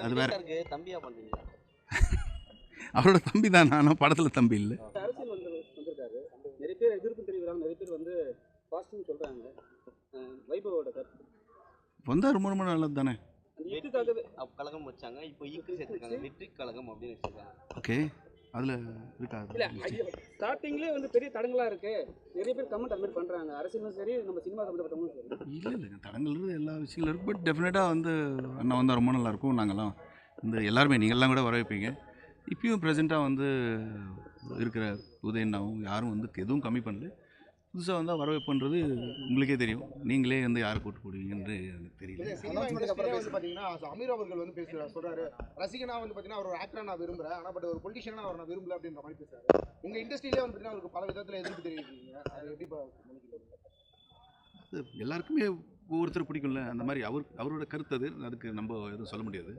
அது வேற. தம்பியா பண்றீங்களா? அவரோட தம்பி தான், நான் படத்தில் தம்பி இல்லை. அரசியல் வந்திருக்காரு. நிறைய பேர் எதிர்ப்பு தெரிவிக்கிறாங்க, நிறைய பேர் வந்து பாசிட்டிவ் சொல்றாங்க. வைபவோட கருத்து வந்தால் ரொம்ப ரொம்ப நல்லது தானே. கழகம் வச்சாங்க, இப்போ ஈக்கு சேர்த்துருக்காங்க, வெற்றி கழகம் அப்படின்னு வச்சிருக்காங்க. ஓகே, அதில் இருக்காது. இல்ல ஸ்டார்டிங்லேயே வந்து பெரிய தடங்களா இருக்கு. நிறைய பேர் கமெண்ட் அந்த மாதிரி பண்றாங்க. அரசியலும் சரி, நம்ம சினிமா சம்பந்தப்பட்டவங்களும் சரி. இல்லை இல்லைங்க, தடங்கள் எல்லா விஷயங்களும் இருக்குது. பட் டெஃபினட்டாக வந்து அண்ணா வந்தால் ரொம்ப நல்லாயிருக்கும். நாங்கள்லாம் இந்த எல்லாருமே நீங்கள்லாம் கூட வரவேற்பீங்க. இப்பயும் ப்ரெசெண்ட்டாக வந்து இருக்கிற உதயண்ணாவும் யாரும் வந்து எதுவும் கம்மி பண்ணல. புதுசாக வந்தால் வரவேற்புன்றது உங்களுக்கே தெரியும். நீங்களே வந்து யாரை கூட்டு போடுவீங்கன்னு எனக்கு தெரியல. பார்த்தீங்கன்னா அமீர் அவர்கள் வந்து சொல்றாரு, ரசிகனா வந்து பார்த்தீங்கன்னா அவர் ஒரு ஆக்டரா நான் விரும்புறேன், ஆனால் பட் ஒரு பொலிட்டிஷியனா அவர் நான் விரும்பல அப்படின்ற மாதிரி பேசுறாரு. உங்க இண்டஸ்ட்ரியிலே வந்து பார்த்தீங்கன்னா அவருக்கு பல விதத்தில் எதிர்ப்பு தெரிவிக்கிறீங்க. அது எப்படி அது எல்லாருக்குமே ஒவ்வொருத்தர் பிடிக்கும்ல, அந்த மாதிரி அவரோட கருத்து அது. அதுக்கு நம்ம எதுவும் சொல்ல முடியாது.